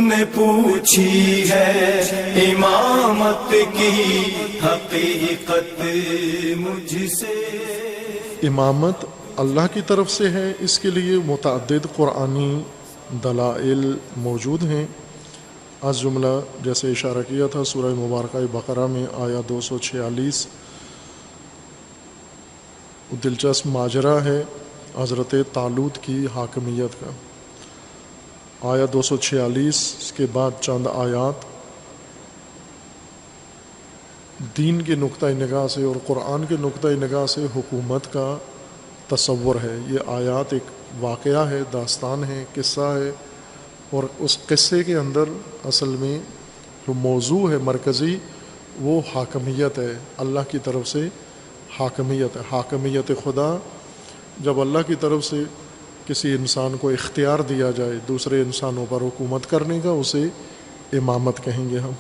نے پوچھی ہے امامت کی حقیقت مجھ سے۔ امامت اللہ کی طرف سے ہے، اس کے لیے متعدد قرآنی دلائل موجود ہیں، از جملہ جیسے اشارہ کیا تھا سورہ مبارکہ بقرہ میں آیا 246 دلچسپ ماجرا ہے حضرت طالوت کی حاکمیت کا۔ آیا 246 کے بعد چند آیات دین کے نقطۂ نگاہ سے اور قرآن کے نقطۂ نگاہ سے حکومت کا تصور ہے۔ یہ آیات ایک واقعہ ہے، داستان ہے، قصہ ہے، اور اس قصے کے اندر اصل میں جو موضوع ہے مرکزی وہ حاکمیت ہے، اللہ کی طرف سے حاکمیت ہے، حاکمیت خدا۔ جب اللہ کی طرف سے کسی انسان کو اختیار دیا جائے دوسرے انسانوں پر حکومت کرنے کا، اسے امامت کہیں گے ہم۔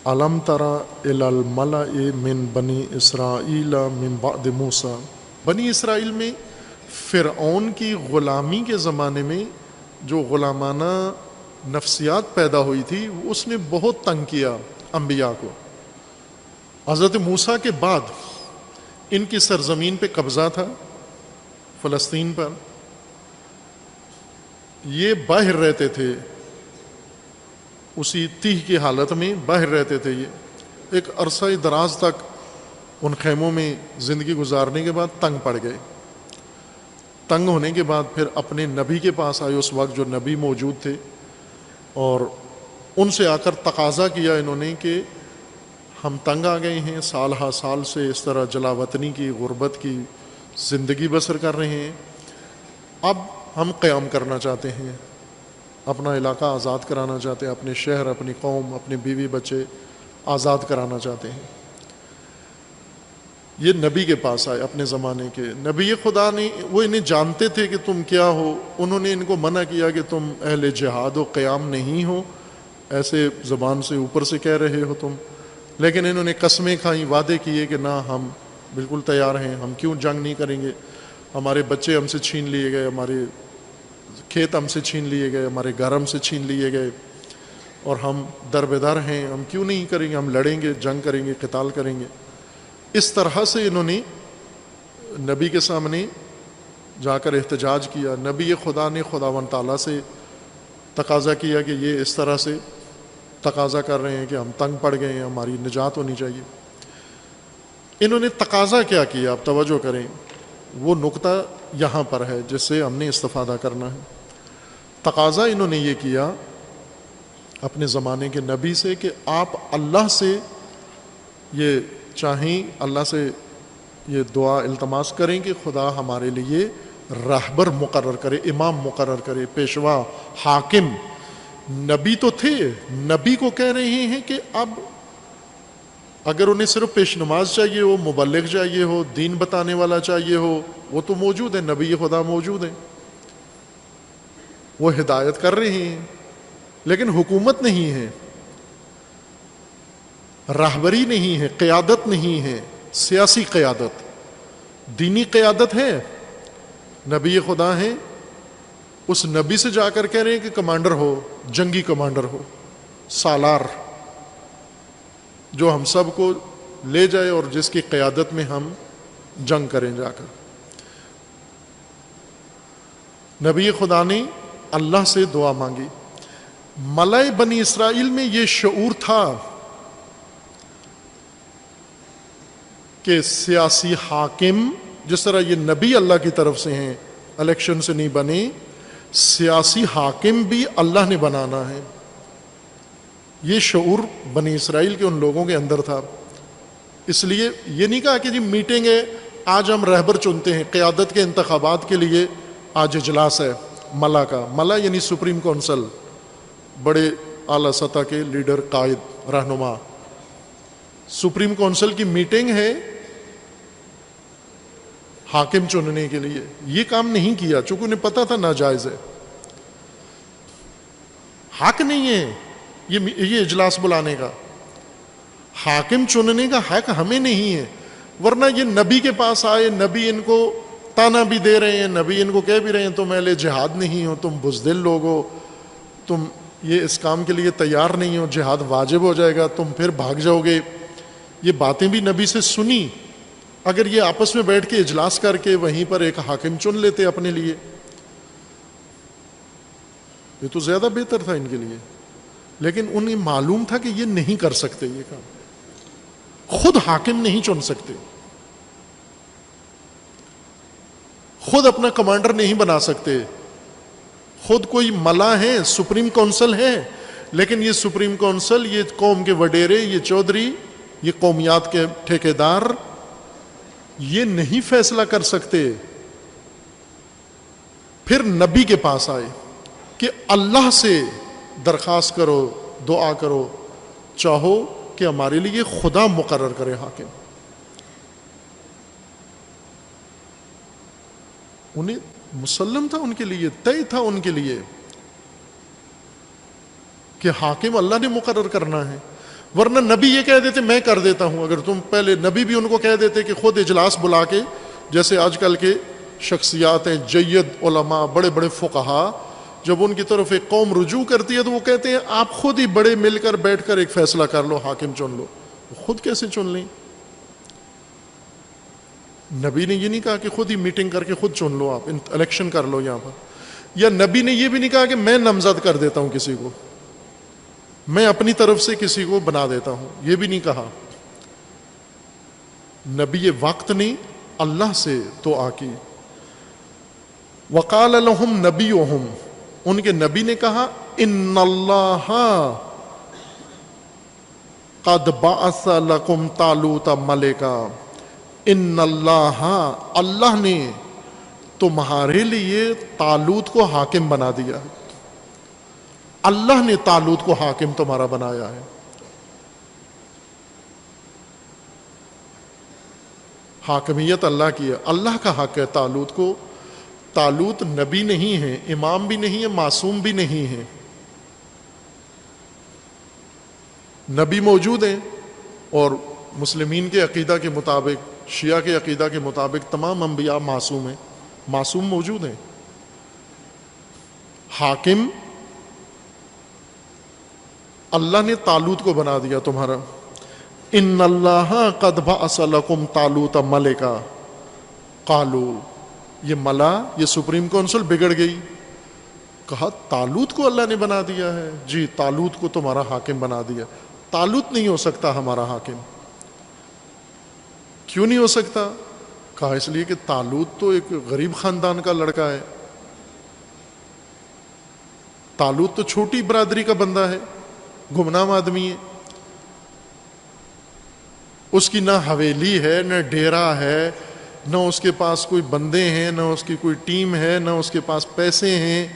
الم تری الی الملأ من بنی اسرائیل من بعد موسیٰ، بنی اسرائیل میں فرعون کی غلامی کے زمانے میں جو غلامانہ نفسیات پیدا ہوئی تھی اس نے بہت تنگ کیا انبیاء کو۔ حضرت موسیٰ کے بعد ان کی سرزمین پہ قبضہ تھا، فلسطین پر۔ یہ باہر رہتے تھے، اسی تیہ کی حالت میں باہر رہتے تھے۔ یہ ایک عرصہ دراز تک ان خیموں میں زندگی گزارنے کے بعد تنگ پڑ گئے۔ تنگ ہونے کے بعد پھر اپنے نبی کے پاس آئے، اس وقت جو نبی موجود تھے، اور ان سے آ کر تقاضا کیا انہوں نے کہ ہم تنگ آ گئے ہیں، سال ہا سال سے اس طرح جلا وطنی کی غربت کی زندگی بسر کر رہے ہیں، اب ہم قیام کرنا چاہتے ہیں، اپنا علاقہ آزاد کرانا چاہتے ہیں، اپنے شہر، اپنی قوم، اپنے بیوی بچے آزاد کرانا چاہتے ہیں۔ یہ نبی کے پاس آئے، اپنے زمانے کے نبی خدا نے، وہ انہیں جانتے تھے کہ تم کیا ہو، انہوں نے ان کو منع کیا کہ تم اہل جہاد و قیام نہیں ہو، ایسے زبان سے اوپر سے کہہ رہے ہو تم، لیکن انہوں نے قسمیں کھائیں، وعدے کیے کہ نہ ہم بالکل تیار ہیں، ہم کیوں جنگ نہیں کریں گے، ہمارے بچے ہم سے چھین لیے گئے، ہمارے کھیت ہم سے چھین لیے گئے، ہمارے گھر ہم سے چھین لیے گئے، اور ہم در بدر ہیں، ہم کیوں نہیں کریں گے، ہم لڑیں گے، جنگ کریں گے، قتال کریں گے۔ اس طرح سے انہوں نے نبی کے سامنے جا کر احتجاج کیا۔ نبی خدا نے خداوند تعالیٰ سے تقاضا کیا کہ یہ اس طرح سے تقاضا کر رہے ہیں کہ ہم تنگ پڑ گئے ہیں، ہماری نجات ہونی چاہیے۔ انہوں نے تقاضا کیا کیا، آپ توجہ کریں، وہ نقطہ یہاں پر ہے جس سے ہم نے استفادہ کرنا ہے۔ تقاضا انہوں نے یہ کیا اپنے زمانے کے نبی سے کہ آپ اللہ سے یہ چاہیں، اللہ سے یہ دعا التماس کریں کہ خدا ہمارے لیے راہبر مقرر کرے، امام مقرر کرے، پیشوا، حاکم۔ نبی تو تھے، نبی کو کہہ رہے ہیں کہ اب اگر انہیں صرف پیش نماز چاہیے ہو، مبلغ چاہیے ہو، دین بتانے والا چاہیے ہو، وہ تو موجود ہے، نبی خدا موجود ہیں، وہ ہدایت کر رہے ہیں، لیکن حکومت نہیں ہے، راہبری نہیں ہے، قیادت نہیں ہے، سیاسی قیادت۔ دینی قیادت ہے، نبی خدا ہیں، اس نبی سے جا کر کہہ رہے ہیں کہ کمانڈر ہو، جنگی کمانڈر ہو، سالار، جو ہم سب کو لے جائے اور جس کی قیادت میں ہم جنگ کریں جا کر۔ نبی خدا نے اللہ سے دعا مانگی۔ ملائے بنی اسرائیل میں یہ شعور تھا کہ سیاسی حاکم، جس طرح یہ نبی اللہ کی طرف سے ہیں، الیکشن سے نہیں بنے، سیاسی حاکم بھی اللہ نے بنانا ہے۔ یہ شعور بنی اسرائیل کے ان لوگوں کے اندر تھا۔ اس لیے یہ نہیں کہا کہ جی میٹنگ ہے، آج ہم رہبر چنتے ہیں، قیادت کے انتخابات کے لیے آج اجلاس ہے ملا کا۔ ملا یعنی سپریم کونسل، بڑے اعلیٰ سطح کے لیڈر، قائد، رہنما۔ سپریم کونسل کی میٹنگ ہے حاکم چننے کے لیے، یہ کام نہیں کیا چونکہ انہیں پتا تھا ناجائز ہے، حق نہیں ہے یہ اجلاس بلانے کا، حاکم چننے کا حق ہمیں نہیں ہے۔ ورنہ یہ نبی کے پاس آئے، نبی ان کو تانا بھی دے رہے ہیں، نبی ان کو کہہ بھی رہے ہیں تم اہل جہاد نہیں ہو، تم بزدل لوگ ہو، تم یہ اس کام کے لیے تیار نہیں ہو، جہاد واجب ہو جائے گا، تم پھر بھاگ جاؤ گے. یہ باتیں بھی نبی سے سنی. اگر یہ آپس میں بیٹھ کے اجلاس کر کے وہیں پر ایک حاکم چن لیتے اپنے لیے، یہ تو زیادہ بہتر تھا ان کے لیے. لیکن انہیں معلوم تھا کہ یہ نہیں کر سکتے، یہ کام خود حاکم نہیں چن سکتے، خود اپنا کمانڈر نہیں بنا سکتے. خود کوئی ملا ہے، سپریم کونسل ہے، لیکن یہ سپریم کونسل، یہ قوم کے وڈیرے، یہ چودھری، یہ قومیات کے ٹھیکیدار یہ نہیں فیصلہ کر سکتے. پھر نبی کے پاس آئے کہ اللہ سے درخواست کرو، دعا کرو، چاہو کہ ہمارے لیے خدا مقرر کرے حاکم. انہیں مسلم تھا، ان کے لیے طے تھا، ان کے لیے کہ حاکم اللہ نے مقرر کرنا ہے. ورنہ نبی یہ کہہ دیتے میں کر دیتا ہوں. اگر تم پہلے نبی بھی ان کو کہہ دیتے کہ خود اجلاس بلا کے، جیسے آج کل کے شخصیات ہیں، جید علماء، بڑے بڑے فقہا، جب ان کی طرف ایک قوم رجوع کرتی ہے تو وہ کہتے ہیں آپ خود ہی بڑے مل کر بیٹھ کر ایک فیصلہ کر لو، حاکم چن لو. خود کیسے چن لیں؟ نبی نے یہ نہیں کہا کہ خود ہی میٹنگ کر کے خود چن لو، آپ الیکشن کر لو یہاں پر. یا نبی نے یہ بھی نہیں کہا کہ میں نامزد کر دیتا ہوں کسی کو، میں اپنی طرف سے کسی کو بنا دیتا ہوں، یہ بھی نہیں کہا. نبی یہ وقت نے اللہ سے دعا کی. وقال لهم نبیہم، ان کے نبی نے کہا ان اللہ قد بعث لکم طالوت ملکا، ان اللہ، اللہ نے تمہارے لیے طالوت کو حاکم بنا دیا ہے. اللہ نے طالوت کو حاکم تمہارا بنایا ہے. حاکمیت اللہ کی ہے، اللہ کا حق ہے طالوت کو. طالوت نبی نہیں ہے، امام بھی نہیں ہے، معصوم بھی نہیں ہے. نبی موجود ہیں، اور مسلمین کے عقیدہ کے مطابق، شیعہ کے عقیدہ کے مطابق تمام انبیاء معصوم ہیں، معصوم موجود ہیں. حاکم اللہ نے طالوت کو بنا دیا تمہارا. ان اللہ قد بعث لکم طالوت ملکا. قالو، یہ ملا، یہ سپریم کونسل بگڑ گئی. کہا طالوت کو اللہ نے بنا دیا ہے. جی، طالوت کو تمہارا حاکم بنا دیا. طالوت نہیں ہو سکتا ہمارا حاکم. کیوں نہیں ہو سکتا؟ کہا اس لیے کہ طالوت تو ایک غریب خاندان کا لڑکا ہے. طالوت تو چھوٹی برادری کا بندہ ہے، گمنام آدمی ہے. اس کی نہ حویلی ہے، نہ ڈیرا ہے، نہ اس کے پاس کوئی بندے ہیں، نہ اس کی کوئی ٹیم ہے، نہ اس کے پاس پیسے ہیں،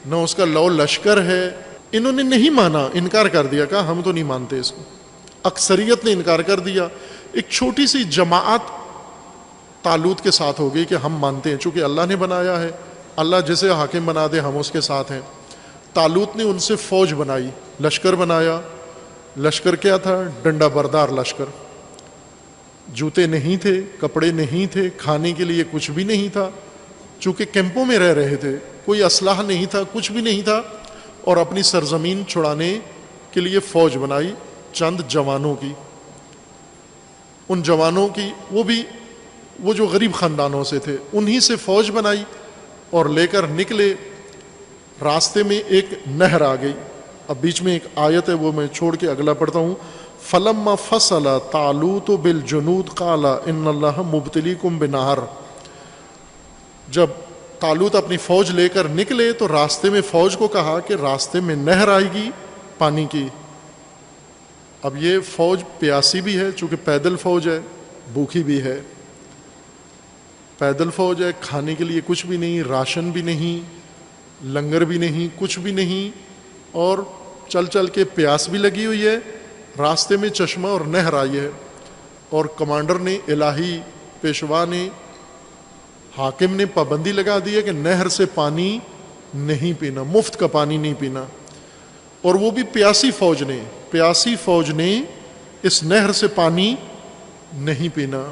نہ اس کا لو لشکر ہے. انہوں نے نہیں مانا، انکار کر دیا. کہا ہم تو نہیں مانتے اس کو. اکثریت نے انکار کر دیا. ایک چھوٹی سی جماعت طالوت کے ساتھ ہو گئی کہ ہم مانتے ہیں، چونکہ اللہ نے بنایا ہے، اللہ جسے حاکم بنا دے ہم اس کے ساتھ ہیں. طالوت نے ان سے فوج بنائی، لشکر بنایا. لشکر کیا تھا؟ ڈنڈا بردار لشکر. جوتے نہیں تھے، کپڑے نہیں تھے، کھانے کے لیے کچھ بھی نہیں تھا، چونکہ کیمپوں میں رہ رہے تھے. کوئی اسلحہ نہیں تھا، کچھ بھی نہیں تھا. اور اپنی سرزمین چھڑانے کے لیے فوج بنائی چند جوانوں کی. ان جوانوں کی، وہ جو غریب خاندانوں سے تھے، انہی سے فوج بنائی اور لے کر نکلے. راستے میں ایک نہر آ گئی. اب بیچ میں ایک آیت ہے، وہ میں چھوڑ کے اگلا پڑھتا ہوں. فلما فصل طالوت بالجنود قال ان اللہ مبتلیکم بنہر. جب طالوت اپنی فوج لے کر نکلے تو راستے میں فوج کو کہا کہ راستے میں نہر آئے گی پانی کی. اب یہ فوج پیاسی بھی ہے، چونکہ پیدل فوج ہے، بھوکی بھی ہے. پیدل فوج ہے، کھانے کے لیے کچھ بھی نہیں، راشن بھی نہیں، لنگر بھی نہیں، کچھ بھی نہیں، اور چل چل کے پیاس بھی لگی ہوئی ہے. راستے میں چشمہ اور نہر آئی ہے، اور کمانڈر نے، الہی پیشوا نے، حاکم نے پابندی لگا دی ہے کہ نہر سے پانی نہیں پینا، مفت کا پانی نہیں پینا. اور وہ بھی پیاسی فوج نے اس نہر سے پانی نہیں پینا.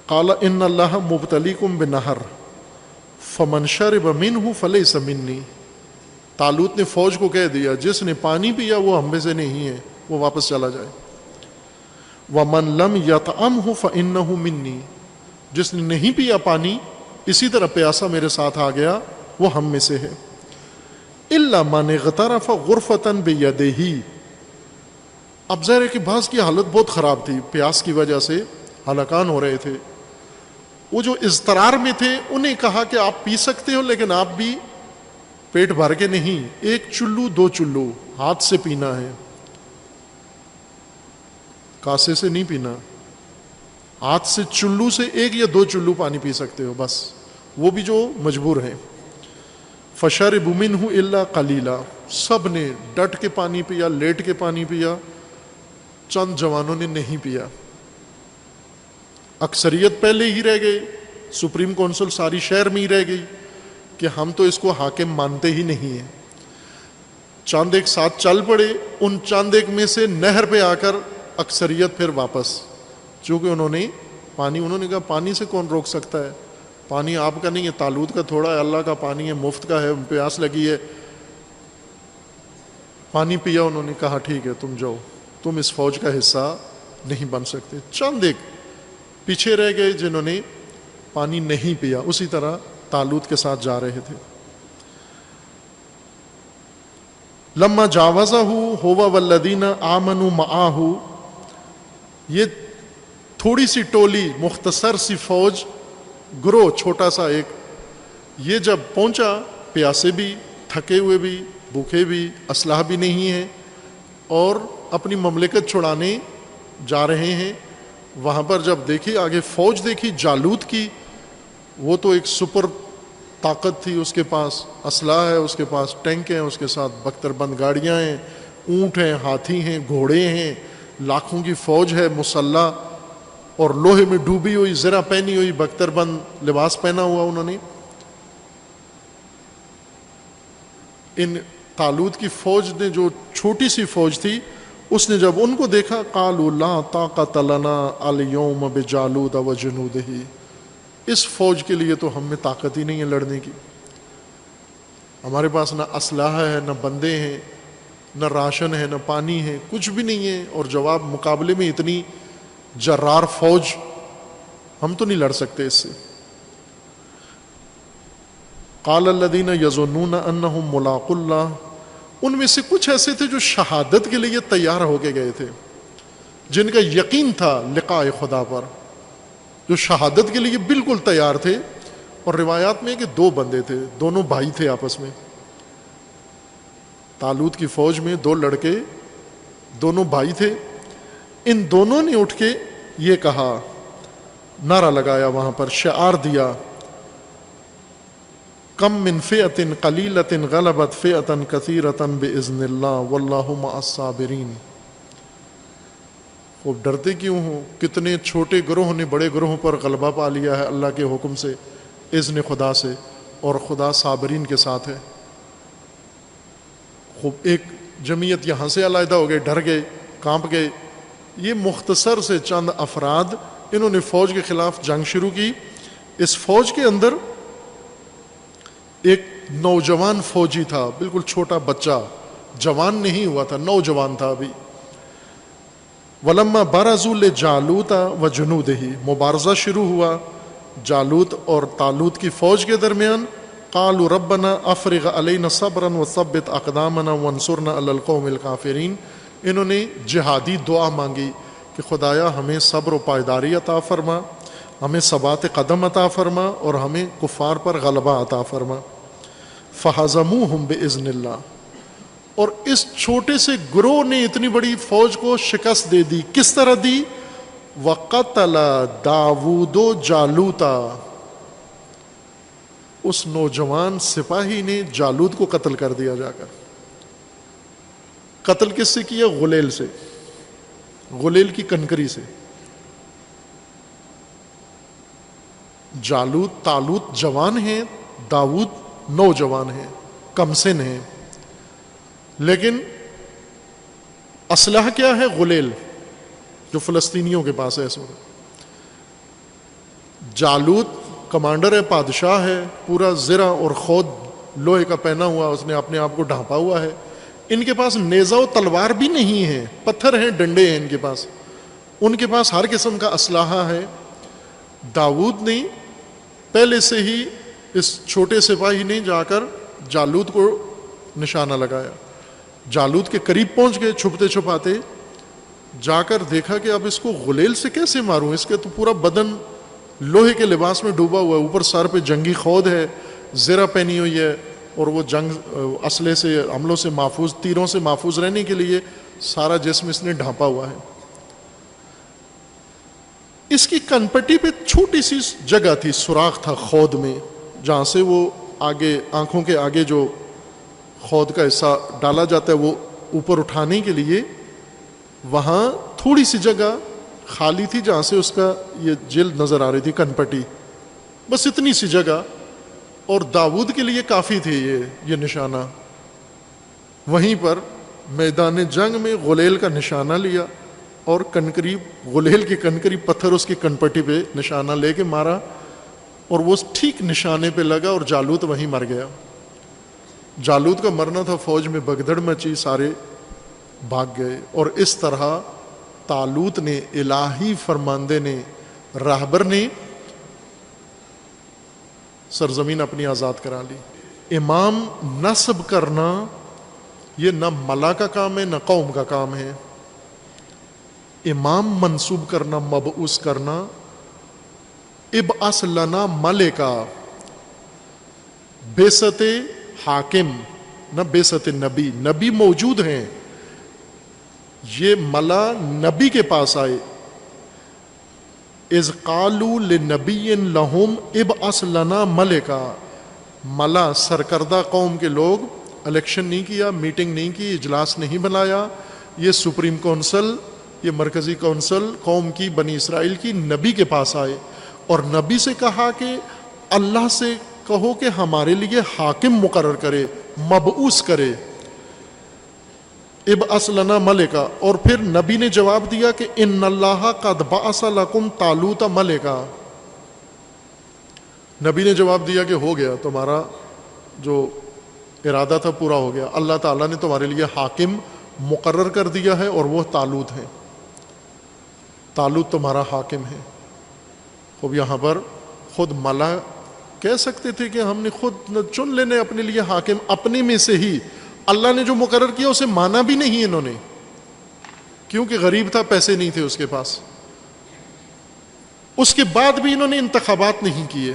قال ان اللہ مبتلیکم بنہر فمن شرب منہ فلیس منی، طالوت نے فوج کو کہہ دیا جس نے پانی پیا وہ ہم میں سے نہیں ہے، وہ واپس چلا جائے۔ ومن لم یطعمہ فانہ منی، جس نے نہیں پیا پانی اسی طرح پیاسا میرے ساتھ آ گیا وہ ہم میں سے ہے۔ الا من اغترف غرفۃ بیدہ، اب ظاہر ہے کہ بعض کی حالت بہت خراب تھی، پیاس کی وجہ سے ہلاکان ہو رہے تھے، وہ جو اضطرار میں تھے انہیں کہا کہ آپ پی سکتے ہو لیکن آپ بھی پیٹ بھر کے نہیں، 1 چلو 2 چلو ہاتھ سے پینا ہے، کاسے سے نہیں پینا، ہاتھ سے چلو سے 1 یا 2 چلو پانی پی سکتے ہو بس، وہ بھی جو مجبور ہیں۔ فشربوا منہ الا قلیلا، سب نے ڈٹ کے پانی پیا، لیٹ کے پانی پیا، چند جوانوں نے نہیں پیا، اکثریت پہلے ہی رہ گئے، سپریم کونسل ساری شہر میں ہی رہ گئی کہ ہم تو اس کو حاکم مانتے ہی نہیں ہیں، چاند ایک ساتھ چل پڑے، ان چاند ایک میں سے نہر پہ آ کر اکثریت پھر واپس، چونکہ انہوں نے کہا پانی سے کون روک سکتا ہے، پانی آپ کا نہیں ہے، طالوت کا تھوڑا ہے، اللہ کا پانی ہے، مفت کا ہے، پیاس لگی ہے، پانی پیا، انہوں نے کہا ٹھیک ہے تم جاؤ، تم اس فوج کا حصہ نہیں بن سکتے، چند ایک پیچھے رہ گئے جنہوں نے پانی نہیں پیا، اسی طرح طالوت کے ساتھ جا رہے تھے۔ لما جاوزہ ہوا والذین آمنوا معاہ، یہ تھوڑی سی ٹولی، مختصر سی فوج، گروہ چھوٹا سا ایک، یہ جب پہنچا، پیاسے بھی، تھکے ہوئے بھی، بھوکے بھی، اسلحہ بھی نہیں ہے، اور اپنی مملکت چھڑانے جا رہے ہیں، وہاں پر جب دیکھی آگے فوج دیکھی جالوت کی، وہ تو ایک سپر طاقت تھی، اس کے پاس اسلحہ ہے، اس کے پاس ٹینک ہیں، اس کے ساتھ بختر بند گاڑیاں ہیں، اونٹ ہیں، ہاتھی ہیں، گھوڑے ہیں، لاکھوں کی فوج ہے مسلح، اور لوہے میں ڈوبی ہوئی، زرہ پہنی ہوئی، بختر بند لباس پہنا ہوا انہوں نے۔ ان طالوت کی فوج نے، جو چھوٹی سی فوج تھی، اس نے جب ان کو دیکھا، قالوا لا طاقت لنا اليوم بجالوت وجنودہ، اس فوج کے لیے تو ہم میں طاقت ہی نہیں ہے لڑنے کی، ہمارے پاس نہ اسلحہ ہے، نہ بندے ہیں، نہ راشن ہے، نہ پانی ہے، کچھ بھی نہیں ہے، اور جواب مقابلے میں اتنی جرار فوج، ہم تو نہیں لڑ سکتے اس سے۔ قال الذین یظنون انہم ملاقو اللہ، ان میں سے کچھ ایسے تھے جو شہادت کے لیے تیار ہو کے گئے تھے، جن کا یقین تھا لقاء خدا پر، جو شہادت کے لیے بالکل تیار تھے، اور روایات میں کہ 2 بندے تھے، دونوں بھائی تھے آپس میں، طالوت کی فوج میں 2 لڑکے، دونوں بھائی تھے، ان دونوں نے اٹھ کے یہ کہا، نعرہ لگایا، وہاں پر شعار دیا، کم من فئۃ قلیلۃ غلبت فئۃ کثیرۃ باذن اللہ واللہ مع الصابرین۔ خوب ڈرتے کیوں ہو، کتنے چھوٹے گروہ نے بڑے گروہوں پر غلبہ پا لیا ہے اللہ کے حکم سے، اذن خدا سے، اور خدا صابرین کے ساتھ ہے۔ خوب ایک جمعیت یہاں سے علیحدہ ہو گئے، ڈر گئے، کانپ گئے، یہ مختصر سے چند افراد، انہوں نے فوج کے خلاف جنگ شروع کی۔ اس فوج کے اندر ایک نوجوان فوجی تھا، بالکل چھوٹا بچہ، جوان نہیں ہوا تھا، نوجوان تھا ابھی۔ ولما برزوا لجالوت وجنودہ، مبارزہ شروع ہوا جالوت اور طالوت کی فوج کے درمیان۔ قالوا ربنا افرغ علینا صبرا وثبت اقدامنا وانصرنا علی القوم الکافرین، انہوں نے جہادی دعا مانگی کہ خدایا ہمیں صبر و پائیداری عطا فرما، ہمیں ثبات قدم عطا فرما، اور ہمیں کفار پر غلبہ عطا فرما۔ فہزموہم باذن اللہ، اور اس چھوٹے سے گروہ نے اتنی بڑی فوج کو شکست دے دی۔ کس طرح دی؟ وقتل داود جالوتا، اس نوجوان سپاہی نے جالوت کو قتل کر دیا جا کر۔ قتل کس سے کیا؟ غلیل سے، غلیل کی کنکری سے۔ طالوت جوان ہیں، داود نوجوان ہیں، کم سن ہیں، لیکن اسلحہ کیا ہے؟ غلیل، جو فلسطینیوں کے پاس ہے اس وقت۔ جالوت کمانڈر ہے، بادشاہ ہے، پورا زرہ اور خود لوہے کا پہنا ہوا، اس نے اپنے آپ کو ڈھانپا ہوا ہے. ان کے پاس نیزہ و تلوار بھی نہیں ہے، پتھر ہیں، ڈنڈے ہیں ان کے پاس. ان کے پاس ہر قسم کا اسلحہ ہے. داؤد نے پہلے سے ہی اس چھوٹے سپاہی نے جا کر جالوت کو نشانہ لگایا. جالوت کے قریب پہنچ گئے چھپتے چھپاتے، جا کر دیکھا کہ اب اس کو غلیل سے کیسے ماروں، اس کے تو پورا بدن لوہے کے لباس میں ڈوبا ہوا ہے، اوپر سر پہ جنگی خود ہے، زرہ پہنی ہوئی ہے، اور وہ جنگ اسلحے سے، حملوں سے محفوظ، تیروں سے محفوظ رہنے کے لیے سارا جسم اس نے ڈھانپا ہوا ہے. اس کی کنپٹی پہ چھوٹی سی جگہ تھی، سوراخ تھا خود میں، جہاں سے وہ آگے آنکھوں کے آگے جو خود کا حصہ ڈالا جاتا ہے وہ اوپر اٹھانے کے لیے، وہاں تھوڑی سی جگہ خالی تھی جہاں سے اس کا یہ جلد نظر آ رہی تھی، کنپٹی، بس اتنی سی جگہ. اور داؤد کے لیے کافی تھے یہ نشانہ. وہیں پر میدان جنگ میں غلیل کا نشانہ لیا اور غلیل کے کنکری پتھر اس کی کنپٹی پہ نشانہ لے کے مارا، اور وہ ٹھیک نشانے پہ لگا اور جالوت وہیں مر گیا. جالوت کا مرنا تھا، فوج میں بگدڑ مچی، سارے بھاگ گئے. اور اس طرح طالوت نے، الہی فرماندے نے، راہبر نے سرزمین اپنی آزاد کرا لی. امام نصب کرنا یہ نہ ملا کا کام ہے نہ قوم کا کام ہے. امام منصوب کرنا، مبعوث کرنا، ابعث لنا ملکا، بعثت حاکم نہ بعثت نبی. نبی موجود ہیں، یہ ملا نبی کے پاس آئے. اذ قالوا لنبی لہم ابعث لنا ملکا. ملا سرکردہ قوم کے لوگ الیکشن نہیں کیا، میٹنگ نہیں کی، اجلاس نہیں بنایا. یہ سپریم کونسل، یہ مرکزی کونسل قوم کی، بنی اسرائیل کی، نبی کے پاس آئے اور نبی سے کہا کہ اللہ سے کہو کہ ہمارے لیے حاکم مقرر کرے، مبعوث کرے. ابعث لنا ملکا. اور پھر نبی نے جواب دیا کہ ان اللہ قد بعث لکم طالوت ملکا. نبی نے جواب دیا کہ ہو گیا، تمہارا جو ارادہ تھا پورا ہو گیا. اللہ تعالیٰ نے تمہارے لیے حاکم مقرر کر دیا ہے اور وہ طالوت ہے. طالوت تمہارا حاکم ہے. خوب یہاں پر خود ملا کہہ سکتے تھے کہ ہم نے خود چن لینے اپنے لیے حاکم، اپنے میں سے ہی. اللہ نے جو مقرر کیا اسے مانا بھی نہیں انہوں نے، کیونکہ غریب تھا، پیسے نہیں تھے اس کے پاس. اس کے بعد بھی انہوں نے انتخابات نہیں کیے.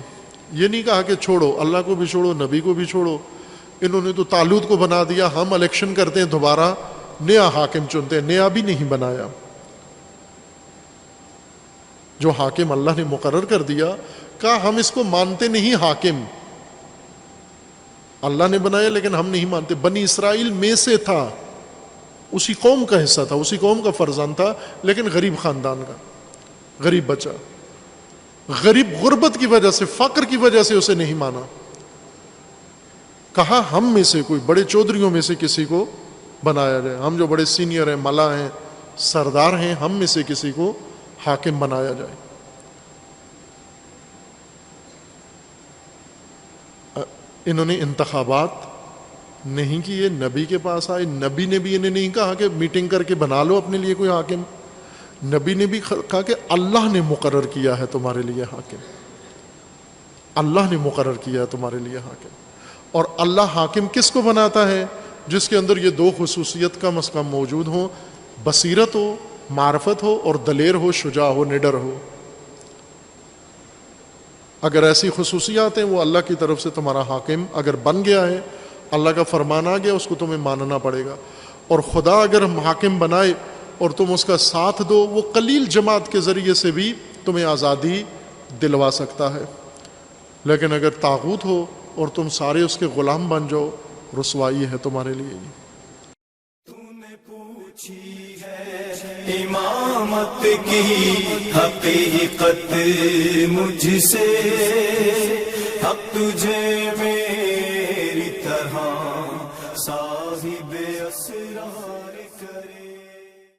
یہ نہیں کہا کہ چھوڑو، اللہ کو بھی چھوڑو، نبی کو بھی چھوڑو. انہوں نے تو طالوت کو بنا دیا، ہم الیکشن کرتے ہیں، دوبارہ نیا حاکم چنتے ہیں. نیا بھی نہیں بنایا. جو حاکم اللہ نے مقرر کر دیا، کہا ہم اس کو مانتے نہیں حاکم. اللہ نے بنایا لیکن ہم نہیں مانتے. بنی اسرائیل میں سے تھا، اسی قوم کا حصہ تھا، اسی قوم کا فرزند تھا، لیکن غریب خاندان کا، غریب بچہ، غریب، غربت کی وجہ سے، فقر کی وجہ سے اسے نہیں مانا. کہا ہم میں سے کوئی بڑے چودھریوں میں سے کسی کو بنایا جائے، ہم جو بڑے سینئر ہیں، ملا ہیں، سردار ہیں، ہم میں سے کسی کو حاکم بنایا جائے. انہوں نے انتخابات نہیں کیے، نبی کے پاس آئے. نبی نے بھی انہیں نہیں کہا کہ میٹنگ کر کے بنا لو اپنے لیے کوئی حاکم. نبی نے بھی کہا کہ اللہ نے مقرر کیا ہے تمہارے لیے حاکم. اللہ نے مقرر کیا ہے تمہارے لیے حاکم. اور اللہ حاکم کس کو بناتا ہے؟ جس کے اندر یہ دو خصوصیت کم از کم موجود ہوں: بصیرت ہو، معرفت ہو، اور دلیر ہو، شجاع ہو، نڈر ہو. اگر ایسی خصوصیات ہیں، وہ اللہ کی طرف سے تمہارا حاکم اگر بن گیا ہے، اللہ کا فرمان آ گیا، اس کو تمہیں ماننا پڑے گا. اور خدا اگر حاکم بنائے اور تم اس کا ساتھ دو، وہ قلیل جماعت کے ذریعے سے بھی تمہیں آزادی دلوا سکتا ہے. لیکن اگر طاغوت ہو اور تم سارے اس کے غلام بن جاؤ، رسوائی ہے تمہارے لیے. تو نے پوچھی ہے امامت کی حقیقت مجھ سے، حق تجھے